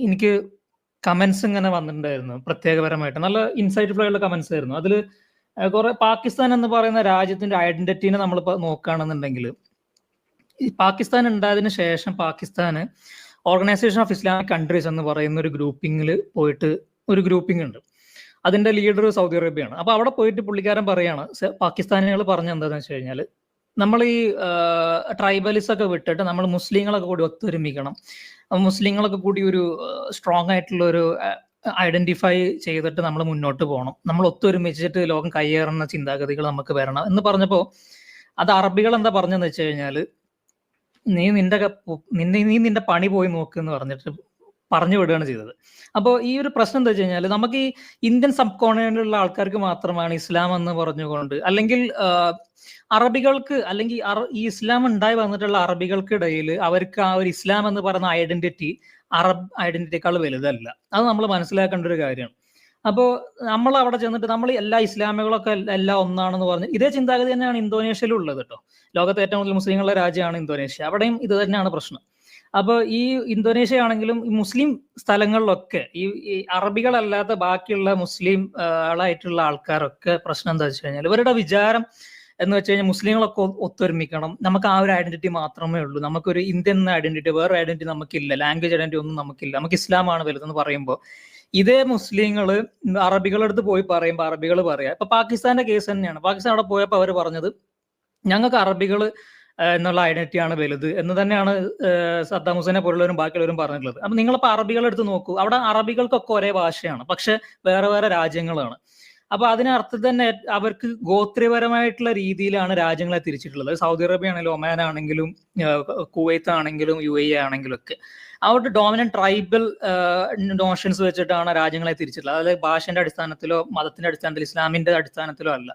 എനിക്ക് കമന്റ്സ് ഇങ്ങനെ വന്നിട്ടുണ്ടായിരുന്നു പ്രത്യേകപരമായിട്ട്. നല്ല ഇൻസൈറ്റ്ഫുൾ ആയിട്ടുള്ള കമന്റ്സ് ആയിരുന്നു. അതിൽ കുറെ പാകിസ്ഥാൻ എന്ന് പറയുന്ന രാജ്യത്തിന്റെ ഐഡന്റിറ്റിനെ നമ്മളിപ്പോൾ നോക്കുകയാണെന്നുണ്ടെങ്കിൽ, ഈ പാകിസ്ഥാൻ ഉണ്ടായതിനു ശേഷം പാകിസ്ഥാന് ഓർഗനൈസേഷൻ ഓഫ് ഇസ്ലാമിക് കൺട്രീസ് എന്ന് പറയുന്ന ഒരു ഗ്രൂപ്പിങ്ങിൽ പോയിട്ട് ഒരു ഗ്രൂപ്പിംഗ് ഉണ്ട്. അതിന്റെ ലീഡർ സൗദി അറേബ്യയാണ്. അപ്പൊ അവിടെ പോയിട്ട് പുള്ളിക്കാരൻ പറയാണ്, പാകിസ്ഥാനികൾ പറഞ്ഞ എന്താണെന്ന് വെച്ച് കഴിഞ്ഞാൽ, നമ്മൾ ഈ ട്രൈബലിസം ഒക്കെ വിട്ടിട്ട് നമ്മൾ മുസ്ലിങ്ങളൊക്കെ കൂടി ഒത്തൊരുമിക്കണം, മുസ്ലിങ്ങളൊക്കെ കൂടി ഒരു സ്ട്രോങ് ആയിട്ടുള്ള ഒരു ഐഡന്റിഫൈ ചെയ്തിട്ട് നമ്മൾ മുന്നോട്ട് പോകണം, നമ്മൾ ഒത്തൊരുമിച്ചിട്ട് ലോകം കയ്യേറുന്ന ചിന്താഗതികൾ നമുക്ക് വരണം എന്ന് പറഞ്ഞപ്പോ അത് അറബികൾ എന്താ പറഞ്ഞെന്ന് വെച്ച് കഴിഞ്ഞാൽ, നീ നിന്റെ പണി പോയി നോക്ക് എന്ന് പറഞ്ഞിട്ട് പറഞ്ഞു വിടുകയാണ് ചെയ്തത്. അപ്പോൾ ഈ ഒരു പ്രശ്നം എന്താ വെച്ച് കഴിഞ്ഞാൽ, നമുക്ക് ഈ ഇന്ത്യൻ സബ് കോണ്ടിനെന്റിലുള്ള ആൾക്കാർക്ക് മാത്രമാണ് ഇസ്ലാം എന്ന് പറഞ്ഞുകൊണ്ട്, അല്ലെങ്കിൽ അറബികൾക്ക്, അല്ലെങ്കിൽ ഈ ഇസ്ലാം ഉണ്ടായി വന്നിട്ടുള്ള അറബികൾക്കിടയിൽ അവർക്ക് ആ ഒരു ഇസ്ലാം എന്ന് പറയുന്ന ഐഡന്റിറ്റി അറബ് ഐഡന്റിറ്റിയേക്കാൾ വലുതല്ല. അത് നമ്മൾ മനസ്സിലാക്കേണ്ട ഒരു കാര്യമാണ്. അപ്പോൾ നമ്മൾ അവിടെ ചെന്നിട്ട് നമ്മൾ എല്ലാ ഇസ്ലാമികളൊക്കെ എല്ലാം ഒന്നാണെന്ന് പറഞ്ഞ്, ഇതേ ചിന്താഗതി തന്നെയാണ് ഇന്തോനേഷ്യയിലും ഉള്ളത് കേട്ടോ. ലോകത്തെ ഏറ്റവും കൂടുതൽ മുസ്ലിങ്ങളുടെ രാജ്യമാണ് ഇന്തോനേഷ്യ. അവിടെയും ഇത് തന്നെയാണ് പ്രശ്നം. അപ്പോൾ ഈ ഇന്തോനേഷ്യ ആണെങ്കിലും ഈ മുസ്ലിം സ്ഥലങ്ങളിലൊക്കെ ഈ അറബികളല്ലാത്ത ബാക്കിയുള്ള മുസ്ലിം ആയിട്ടുള്ള ആൾക്കാരൊക്കെ പ്രശ്നം എന്താ വെച്ച് കഴിഞ്ഞാൽ, ഇവരുടെ വിചാരം എന്ന് വെച്ച് കഴിഞ്ഞാൽ മുസ്ലിങ്ങളൊക്കെ ഒത്തൊരുമിക്കണം, നമുക്ക് ആ ഒരു ഐഡന്റിറ്റി മാത്രമേ ഉള്ളൂ, നമുക്കൊരു ഇന്ത്യൻ ഐഡന്റിറ്റി, വേറെ ഐഡന്റിറ്റി നമുക്കില്ല, ലാംഗ്വേജ് ഐഡന്റിറ്റി ഒന്നും നമുക്കില്ല, നമുക്ക് ഇസ്ലാമാണ് വലുതെന്ന് പറയുമ്പോൾ, ഇതേ മുസ്ലിങ്ങള് അറബികളുടെ അടുത്ത് പോയി പറയുമ്പോൾ അറബികൾ പറയാ, ഇപ്പൊ പാകിസ്ഥാന്റെ കേസ് തന്നെയാണ്. പാകിസ്ഥാൻ അവിടെ പോയപ്പോൾ അവർ പറഞ്ഞത്, ഞങ്ങൾക്ക് അറബികൾ എന്നുള്ള ഐഡന്റിറ്റിയാണ് വലുത് എന്ന് തന്നെയാണ് സദ്ദാം ഹുസൈനെ പോലുള്ളവരും ബാക്കിയുള്ളവരും പറഞ്ഞിട്ടുള്ളത്. അപ്പൊ നിങ്ങളിപ്പോ അറബികളെ എടുത്ത് നോക്കൂ, അവിടെ അറബികൾക്കൊക്കെ ഒരേ ഭാഷയാണ്, പക്ഷെ വേറെ വേറെ രാജ്യങ്ങളാണ്. അപ്പൊ അതിനർത്ഥം തന്നെ അവർക്ക് ഗോത്രപരമായിട്ടുള്ള രീതിയിലാണ് രാജ്യങ്ങളെ തിരിച്ചിട്ടുള്ളത്. സൗദി അറേബ്യ ആണെങ്കിലും ഒമാൻ ആണെങ്കിലും കുവൈത്ത് ആണെങ്കിലും UAE ആണെങ്കിലും ഒക്കെ അവരുടെ ഡോമിനന്റ് ട്രൈബൽ നോഷൻസ് വെച്ചിട്ടാണ് രാജ്യങ്ങളെ തിരിച്ചിട്ടുള്ളത്. അതായത് ഭാഷന്റെ അടിസ്ഥാനത്തിലോ മതത്തിന്റെ അടിസ്ഥാനത്തിലോ ഇസ്ലാമിന്റെ അടിസ്ഥാനത്തിലോ അല്ല.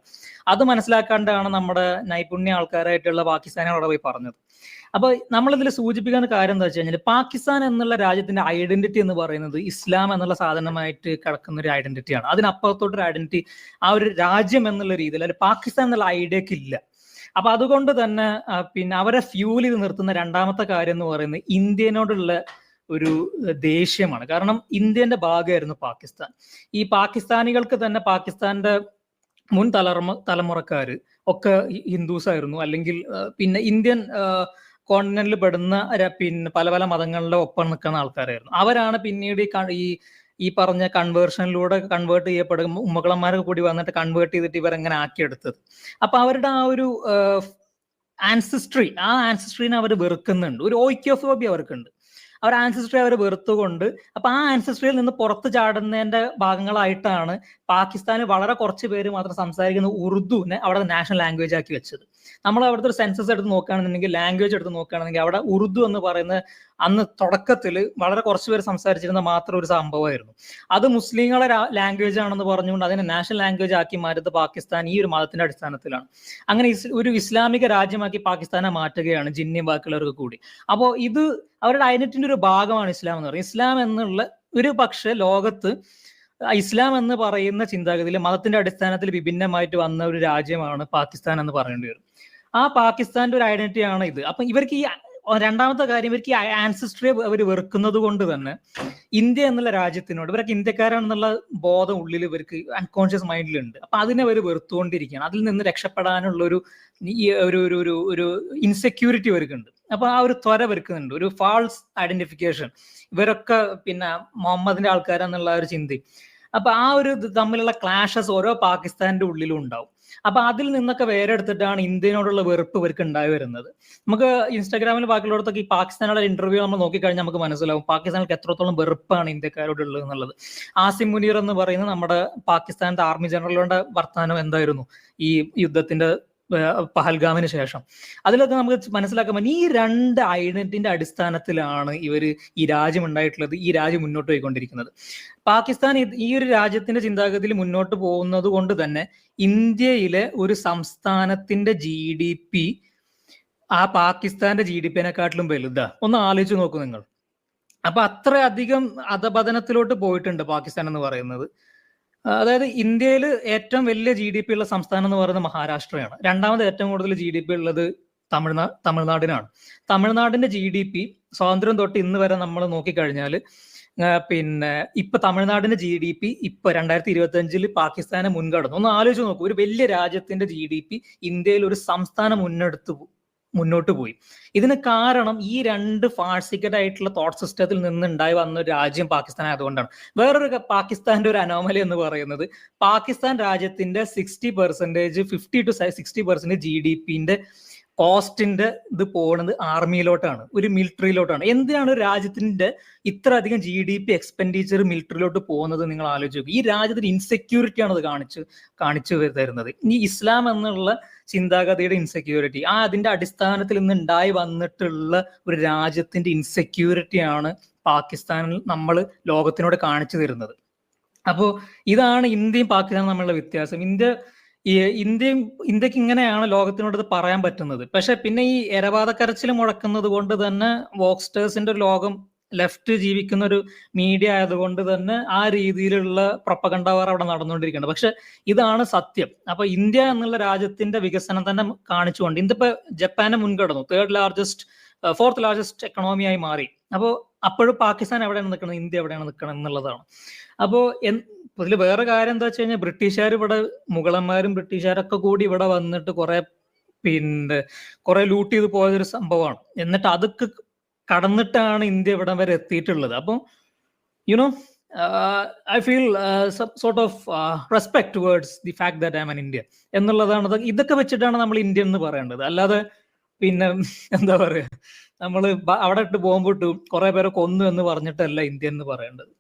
അത് മനസ്സിലാക്കാണ്ടാണ് നമ്മുടെ നൈപുണ്യ ആൾക്കാരായിട്ടുള്ള പാകിസ്ഥാനികളോട് പോയി പറഞ്ഞത്. അപ്പൊ നമ്മളിതിൽ സൂചിപ്പിക്കുന്ന കാര്യം എന്താ വെച്ച് കഴിഞ്ഞാൽ, പാകിസ്ഥാൻ എന്നുള്ള രാജ്യത്തിന്റെ ഐഡന്റിറ്റി എന്ന് പറയുന്നത് ഇസ്ലാം എന്നുള്ള സാധനമായിട്ട് കിടക്കുന്ന ഒരു ഐഡന്റിറ്റിയാണ്. അതിനപ്പുറത്തോട്ടൊരു ഐഡന്റിറ്റി ആ ഒരു രാജ്യം എന്നുള്ള രീതിയിൽ അല്ലെങ്കിൽ പാകിസ്ഥാൻ എന്നുള്ള ഐഡിയക്ക് ഇല്ല. അപ്പൊ അതുകൊണ്ട് തന്നെ പിന്നെ അവരെ ഫ്യൂൽ ചെയ്ത് നിർത്തുന്ന രണ്ടാമത്തെ കാര്യം എന്ന് പറയുന്നത് ഇന്ത്യനോടുള്ള ഒരു ദേഷ്യമാണ്. കാരണം ഇന്ത്യന്റെ ഭാഗമായിരുന്നു പാകിസ്ഥാൻ. ഈ പാകിസ്ഥാനികൾക്ക് തന്നെ പാകിസ്ഥാന്റെ മുൻ തലമുറക്കാര് ഒക്കെ ഹിന്ദുസ് ആയിരുന്നു, അല്ലെങ്കിൽ പിന്നെ ഇന്ത്യൻ കോണ്ടിനെന്റിൽ പെടുന്ന പിന്നെ പല പല മതങ്ങളുടെ ഒപ്പം നിൽക്കുന്ന ആൾക്കാരായിരുന്നു. അവരാണ് പിന്നീട് ഈ പറഞ്ഞ കൺവേർഷനിലൂടെ കൺവേർട്ട് ചെയ്യപ്പെടും ഉമ്മകളന്മാരൊക്കെ കൂടി വന്നിട്ട് കൺവേർട്ട് ചെയ്തിട്ട് ഇവരെങ്ങനെ ആക്കിയെടുത്തത്. അപ്പൊ അവരുടെ ആ ഒരു ആൻസിസ്ട്രീനെ അവർ വെറുക്കുന്നുണ്ട്, ഒരു ഓയിക്കോഫോബിയ അവർക്കുണ്ട്. അവർ ആൻസിസ്ട്രി അവർ വെറുത്തുകൊണ്ട്, അപ്പൊ ആ ആൻസിസ്ട്രിയിൽ നിന്ന് പുറത്തു ചാടുന്നതിന്റെ ഭാഗങ്ങളായിട്ടാണ് പാകിസ്ഥാന് വളരെ കുറച്ച് പേര് മാത്രം സംസാരിക്കുന്ന ഉറുദുവിനെ അവിടെ നാഷണൽ ലാംഗ്വേജ് ആക്കി വെച്ചത്. നമ്മൾ അവിടുത്തെ ഒരു സെൻസസ് എടുത്ത് നോക്കുകയാണെന്നുണ്ടെങ്കിൽ, ലാംഗ്വേജ് എടുത്ത് നോക്കുകയാണെന്നുണ്ടെങ്കിൽ, അവിടെ ഉറുദു എന്ന് പറയുന്ന അന്ന് തുടക്കത്തിൽ വളരെ കുറച്ച് പേര് സംസാരിച്ചിരുന്ന മാത്രം ഒരു സംഭവമായിരുന്നു. അത് മുസ്ലിങ്ങളെ ലാംഗ്വേജ് ആണെന്ന് പറഞ്ഞുകൊണ്ട് അതിനെ നാഷണൽ ലാംഗ്വേജ് ആക്കി മാറ്റുന്നത് പാകിസ്ഥാൻ ഈ ഒരു മതത്തിന്റെ അടിസ്ഥാനത്തിലാണ്. അങ്ങനെ ഒരു ഇസ്ലാമിക രാജ്യമാക്കി പാകിസ്ഥാനെ മാറ്റുകയാണ് ജിന്നയും ബാക്കിയുള്ളവർക്ക് കൂടി. അപ്പോൾ ഇത് അവരുടെ ഐഡന്റിറ്റിന്റെ ഒരു ഭാഗമാണ് ഇസ്ലാം എന്ന് പറയുന്നത്. ഇസ്ലാം എന്നുള്ള ഒരു പക്ഷേ ലോകത്ത് ഇസ്ലാം എന്ന് പറയുന്ന ചിന്താഗതിയിൽ മതത്തിന്റെ അടിസ്ഥാനത്തിൽ വിഭിന്നമായിട്ട് വന്ന ഒരു രാജ്യമാണ് പാകിസ്ഥാൻ എന്ന് പറയേണ്ടി വരും. ആ പാകിസ്ഥാന്റെ ഒരു ഐഡന്റിറ്റിയാണ് ഇത്. അപ്പൊ ഇവർക്ക് ഈ രണ്ടാമത്തെ കാര്യം, ഇവർക്ക് ഈ ആൻസിസ്ട്രിയെ അവർ വെറുക്കുന്നത് കൊണ്ട് തന്നെ ഇന്ത്യ എന്നുള്ള രാജ്യത്തിനോട്, ഇവരൊക്കെ ഇന്ത്യക്കാരാണെന്നുള്ള ബോധം ഉള്ളിൽ ഇവർക്ക് അൺകോൺഷ്യസ് മൈൻഡിലുണ്ട്. അപ്പൊ അതിനെ അവർ വെറുത്തുകൊണ്ടിരിക്കുകയാണ്. അതിൽ നിന്ന് രക്ഷപ്പെടാനുള്ള ഒരു ഇൻസെക്യൂരിറ്റി ഇവർക്കുണ്ട്. അപ്പൊ ആ ഒരു ത്വര ഇവർക്കുന്നുണ്ട്, ഒരു ഫാൾസ് ഐഡന്റിഫിക്കേഷൻ. ഇവരൊക്കെ പിന്നെ മുഹമ്മദിന്റെ ആൾക്കാരെന്നുള്ള ഒരു ചിന്ത. അപ്പൊ ആ ഒരു തമ്മിലുള്ള ക്ലാഷസ് ഓരോ പാകിസ്ഥാന്റെ ഉള്ളിലും ഉണ്ടാവും. അപ്പൊ അതിൽ നിന്നൊക്കെ വേറെ എടുത്തിട്ടാണ് ഇന്ത്യനോടുള്ള വെറുപ്പ് ഇവർക്ക് ഉണ്ടായി വരുന്നത്. നമുക്ക് ഇൻസ്റ്റാഗ്രാമിൽ ബാക്കിയുള്ളടത്തൊക്കെ ഈ പാകിസ്ഥാനുള്ള ഇന്റർവ്യൂ നമ്മൾ നോക്കിക്കഴിഞ്ഞാൽ നമുക്ക് മനസ്സിലാവും പാകിസ്ഥാനിലേക്ക് എത്രത്തോളം വെറുപ്പാണ് ഇന്ത്യക്കാരോടുള്ളത് എന്നുള്ളത്. ആസിം മുനീർ എന്ന് പറയുന്ന നമ്മുടെ പാകിസ്ഥാന്റെ ആർമി ജനറലുടെ വർത്തമാനം എന്തായിരുന്നു ഈ യുദ്ധത്തിന്റെ പഹൽഗാമിന് ശേഷം? അതിലൊക്കെ നമുക്ക് മനസ്സിലാക്കാൻ പറ്റും ഈ രണ്ട് ഐഡന്റിറ്റിന്റെ അടിസ്ഥാനത്തിലാണ് ഈ രാജ്യം ഉണ്ടായിട്ടുള്ളത്, ഈ രാജ്യം മുന്നോട്ട് പോയിക്കൊണ്ടിരിക്കുന്നത്. പാകിസ്ഥാൻ ഈ ഒരു രാജ്യത്തിന്റെ ചിന്താഗതിയിൽ മുന്നോട്ട് പോകുന്നത് കൊണ്ട് തന്നെ ഇന്ത്യയിലെ ഒരു സംസ്ഥാനത്തിന്റെ GDP ആ പാകിസ്ഥാന്റെ GDP-നെക്കാട്ടിലും വലുതാ. ഒന്ന് ആലോചിച്ച് നോക്കൂ നിങ്ങൾ. അപ്പൊ അത്രയധികം അധപതനത്തിലോട്ട് പോയിട്ടുണ്ട് പാകിസ്ഥാൻ എന്ന് പറയുന്നത്. അതായത് ഇന്ത്യയിൽ ഏറ്റവും വലിയ GDP ഉള്ള സംസ്ഥാനം എന്ന് പറയുന്നത് മഹാരാഷ്ട്രയാണ്. രണ്ടാമത് ഏറ്റവും കൂടുതൽ GDP ഉള്ളത് തമിഴ്നാടിനാണ്. തമിഴ്നാടിന്റെ GDP സ്വാതന്ത്ര്യം തൊട്ട് ഇന്ന് വരെ നമ്മൾ നോക്കിക്കഴിഞ്ഞാൽ പിന്നെ ഇപ്പൊ തമിഴ്നാടിന്റെ GDP ഇപ്പൊ 2025 പാകിസ്ഥാനെ മുൻകടന്നു. ഒന്ന് ആലോചിച്ച് നോക്കൂ, ഒരു വലിയ രാജ്യത്തിന്റെ GDP ഇന്ത്യയിൽ ഒരു സംസ്ഥാനം മുന്നോട്ട് പോയി. ഇതിന് കാരണം ഈ രണ്ട് ഫാഴ്സിക്കഡ് ആയിട്ടുള്ള തോട്ട് സിസ്റ്റത്തിൽ നിന്നുണ്ടായി വന്ന ഒരു രാജ്യം പാകിസ്ഥാൻ ആയതുകൊണ്ടാണ്. വേറൊരു പാകിസ്ഥാന്റെ ഒരു അനോമലി എന്ന് പറയുന്നത്, പാകിസ്ഥാൻ രാജ്യത്തിന്റെ 60% 50 to 60% GDPന്റെ കോസ്റ്റിന്റെ ഇത് പോകുന്നത് ആർമിയിലോട്ടാണ്, ഒരു മിലിറ്ററിയിലോട്ടാണ്. എന്തിനാണ് ഒരു രാജ്യത്തിന്റെ ഇത്ര അധികം GDP എക്സ്പെൻഡിച്ചർ മിലിറ്ററിയിലോട്ട് പോകുന്നത് നിങ്ങൾ ആലോചിച്ച് നോക്കുക. ഈ രാജ്യത്തിന്റെ ഇൻസെക്യൂരിറ്റി ആണ് അത് കാണിച്ചു തരുന്നത്. ഈ ഇസ്ലാം എന്നുള്ള ചിന്താഗതിയുടെ ഇൻസെക്യൂരിറ്റി, അതിന്റെ അടിസ്ഥാനത്തിൽ നിന്ന് ഉണ്ടായി വന്നിട്ടുള്ള ഒരു രാജ്യത്തിന്റെ ഇൻസെക്യൂരിറ്റിയാണ് പാകിസ്ഥാനിൽ നമ്മൾ ലോകത്തിനോട് കാണിച്ചു തരുന്നത്. അപ്പോൾ ഇതാണ് ഇന്ത്യയും പാകിസ്ഥാനും തമ്മിലുള്ള വ്യത്യാസം. ഇന്ത്യക്ക് ഇങ്ങനെയാണ് ലോകത്തിനോട് ഇത് പറയാൻ പറ്റുന്നത്. പക്ഷെ പിന്നെ ഈ എരവാദക്കരച്ചിൽ മുഴക്കുന്നത് കൊണ്ട് തന്നെ വോക്സ്റ്റേഴ്സിന്റെ ഒരു ലോകം, ലെഫ്റ്റ് ജീവിക്കുന്ന ഒരു മീഡിയ ആയതുകൊണ്ട് തന്നെ ആ രീതിയിലുള്ള പ്രൊപ്പഗണ്ട വാർ അവിടെ നടന്നുകൊണ്ടിരിക്കുകയാണ്. പക്ഷെ ഇതാണ് സത്യം. അപ്പൊ ഇന്ത്യ എന്നുള്ള രാജ്യത്തിന്റെ വികസനം തന്നെ കാണിച്ചുകൊണ്ട് ഇന്ത്യ ജപ്പാനെ മുൻകടന്നു, ഫോർത്ത് ലാർജസ്റ്റ് എക്കണോമിയായി മാറി. അപ്പോൾ അപ്പോഴും പാകിസ്ഥാൻ എവിടെയാണ് നിൽക്കുന്നത്, ഇന്ത്യ എവിടെയാണ് നിൽക്കണം എന്നുള്ളതാണ്. അപ്പോൾ ഇതിൽ വേറെ കാര്യം എന്താ വെച്ച് കഴിഞ്ഞാൽ, ബ്രിട്ടീഷുകാർ ഇവിടെ, മുഗളന്മാരും ബ്രിട്ടീഷുകാരൊക്കെ കൂടി ഇവിടെ വന്നിട്ട് കുറെ ലൂട്ട് ചെയ്ത് പോയൊരു സംഭവമാണ്. എന്നിട്ട് അതൊക്കെ കടന്നിട്ടാണ് ഇന്ത്യ ഇവിടെ വരെ എത്തിയിട്ടുള്ളത്. അപ്പം I feel sort of respect towards the fact that I am an Indian എന്നുള്ളതാണ്. ഇതൊക്കെ വെച്ചിട്ടാണ് നമ്മൾ ഇന്ത്യൻ എന്ന് പറയേണ്ടത്. അല്ലാതെ എന്താ പറയാ, നമ്മൾ അവിടെ ഇട്ട് ബോംബിട്ടു കുറെ പേരെ കൊന്നു എന്ന് പറഞ്ഞിട്ടല്ല ഇന്ത്യൻ എന്ന് പറയേണ്ടത്.